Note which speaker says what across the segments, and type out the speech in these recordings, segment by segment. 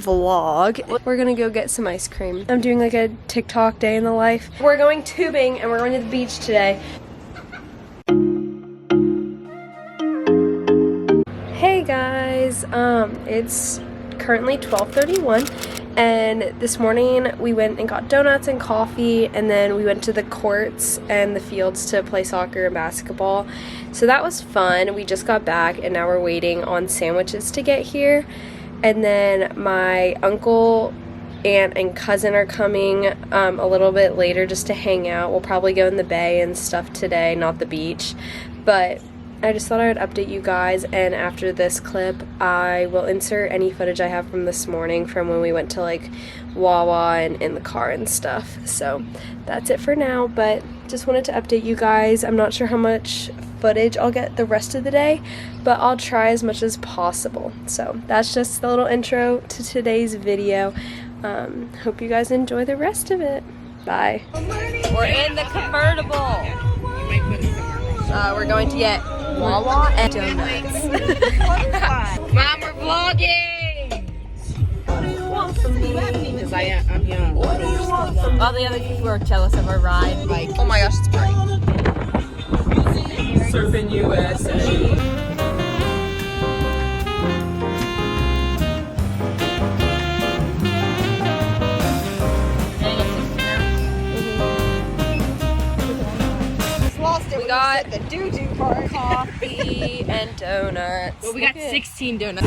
Speaker 1: vlog. We're gonna go get some ice cream. I'm doing like a TikTok day in the life. We're going tubing and we're going to the beach today. Hey guys, it's currently 12:31 and this morning we went and got donuts and coffee, and then we went to the courts and the fields to play soccer and basketball. So that was fun. We just got back and now we're waiting on sandwiches to get here. And then my uncle, aunt, and cousin are coming a little bit later just to hang out. We'll probably go in the bay and stuff today, not the beach. But I just thought I would update you guys, and after this clip I will insert any footage I have from this morning from when we went to like Wawa and in the car and stuff. So that's it for now, but just wanted to update you guys. I'm not sure how much footage I'll get the rest of the day, but I'll try as much as possible. So that's just the little intro to today's video. Hope you guys enjoy the rest of it. Bye. We're in the convertible. We're going to get Wawa and donuts. Mom, we're vlogging! What do you want from me? Because I'm young. What do you want from me? All the other people are jealous of our ride. Like, oh my gosh, it's bright. Surfing USA. We got the doo-doo part. Coffee and donuts.
Speaker 2: Well, we got 16 donuts.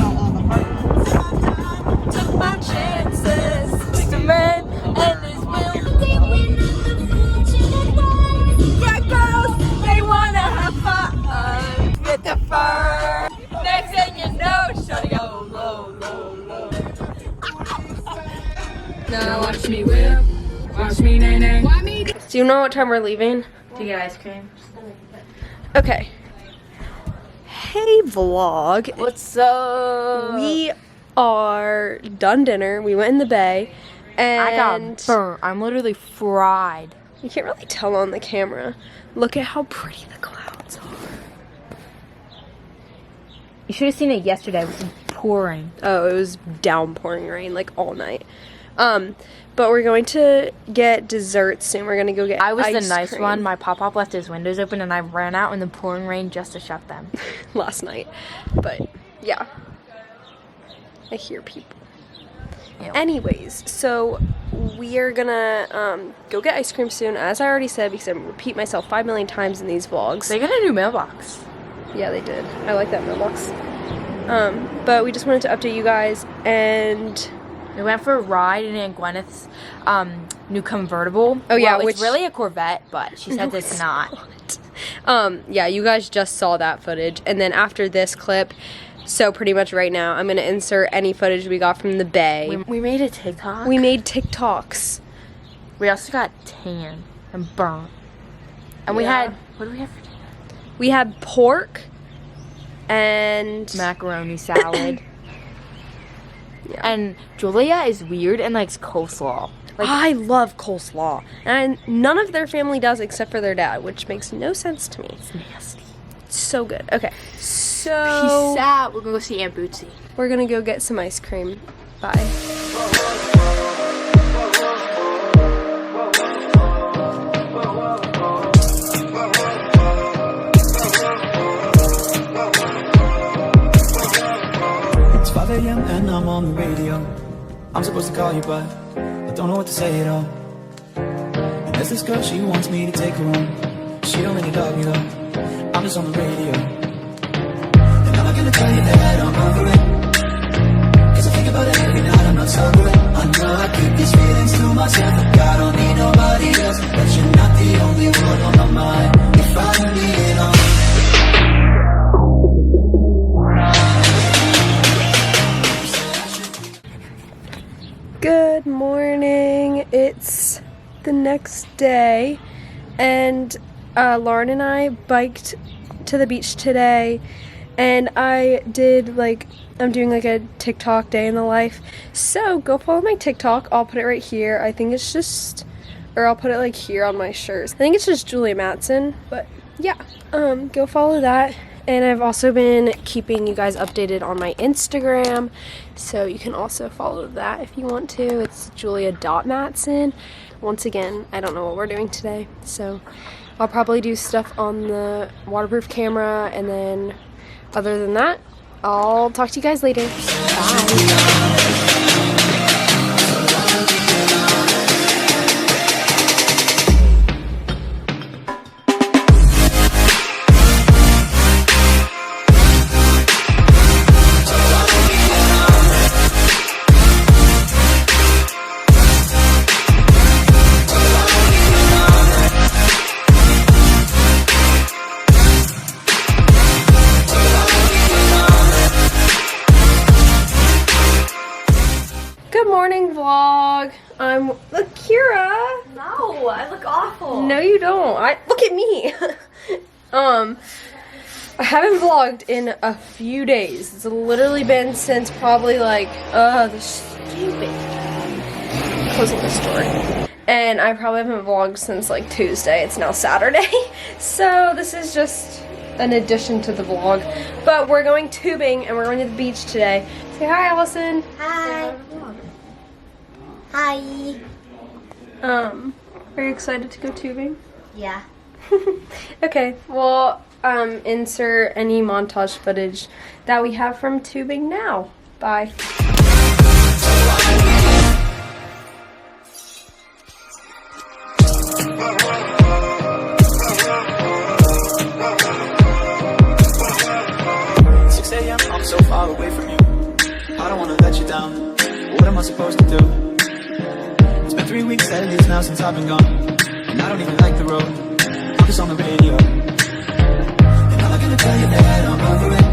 Speaker 1: Took my chances, just a man and his will. Yeah, girls, they wanna have fun with the fur. Next thing you know, shawty go low, low, low. Now watch me whip, watch me nay nay. Do you know what time we're leaving?
Speaker 2: To get ice cream.
Speaker 1: Okay. Hey vlog.
Speaker 2: What's up?
Speaker 1: We are done dinner. We went in the bay and
Speaker 2: I got burnt. I'm literally fried.
Speaker 1: You can't really tell on the camera. Look at how pretty the clouds are.
Speaker 2: You should have seen it yesterday. It was pouring.
Speaker 1: Oh, it was downpouring rain like all night. But we're going to get desserts soon. We're going to go get
Speaker 2: I was
Speaker 1: ice
Speaker 2: the nice
Speaker 1: cream.
Speaker 2: one. My pop-up left his windows open and I ran out in the pouring rain just to shut them.
Speaker 1: Last night. But, yeah. I hear people.
Speaker 2: Ew.
Speaker 1: Anyways, so we are going to go get ice cream soon, as I already said, because I repeat myself 5 million times in these vlogs.
Speaker 2: They got a new mailbox.
Speaker 1: Yeah, they did. I like that mailbox. But we just wanted to update you guys, and
Speaker 2: We went for a ride in Aunt Gwyneth's new convertible.
Speaker 1: Oh yeah,
Speaker 2: well,
Speaker 1: which
Speaker 2: it's really a Corvette, but she says it's not.
Speaker 1: Yeah, you guys just saw that footage, and then after this clip, so pretty much right now, I'm gonna insert any footage we got from the bay.
Speaker 2: We made a TikTok.
Speaker 1: We made TikToks.
Speaker 2: We also got tan and burnt, and we had, what do we have for dinner?
Speaker 1: We had pork and
Speaker 2: Macaroni salad.
Speaker 1: Yeah.
Speaker 2: And Julia is weird and likes coleslaw. Like,
Speaker 1: I love coleslaw, and none of their family does except for their dad, which makes no sense to me.
Speaker 2: it's nasty.
Speaker 1: It's so good. Okay, so
Speaker 2: Peace out. We're gonna go see Aunt Bootsy.
Speaker 1: we're gonna go get some ice cream. Bye.
Speaker 3: It's 5 a.m. and I'm on the radio. I'm supposed to call you, but I don't know what to say at all. And there's this girl, she wants me to take her home. She don't really love me though. I'm just on the radio. And I'm not gonna tell you that I'm over it, 'cause I think about it every night, I'm not sober. I know I keep these feelings to myself, but I don't need nobody else. But you're not the only one on my mind. You're finally in on me.
Speaker 1: Good morning. It's the next day, and Lauren and I biked to the beach today, and I did I'm doing like a TikTok day in the life. So go follow my TikTok. I'll put it right here. I think it's just, or I'll put it like here on my shirt. I think it's just Julia Matson, but yeah, go follow that. And I've also been keeping you guys updated on my Instagram, so you can also follow that if you want to. It's julia.matson. Once again, I don't know what we're doing today, so I'll probably do stuff on the waterproof camera, and then other than that, I'll talk to you guys later. Bye. Good morning, vlog. I'm Akira.
Speaker 2: No, I look awful.
Speaker 1: No, you don't. Look at me. I haven't vlogged in a few days. It's literally been since probably like the stupid closing the store. And I probably haven't vlogged since like Tuesday. It's now Saturday. So this is just an addition to the vlog. But we're going tubing and we're going to the beach today. Say hi, Allison.
Speaker 2: Hi. Hi.
Speaker 1: Are you excited to go tubing?
Speaker 2: Yeah.
Speaker 1: Okay, well, insert any montage footage that we have from tubing now. Bye.
Speaker 3: I'm so far away from you. I don't wanna let you down. What am I supposed to do? It's been 3 weeks, 7 days now since I've been gone, and I don't even like the road. Focus on the radio, and I'm not gonna tell you that I'm over it.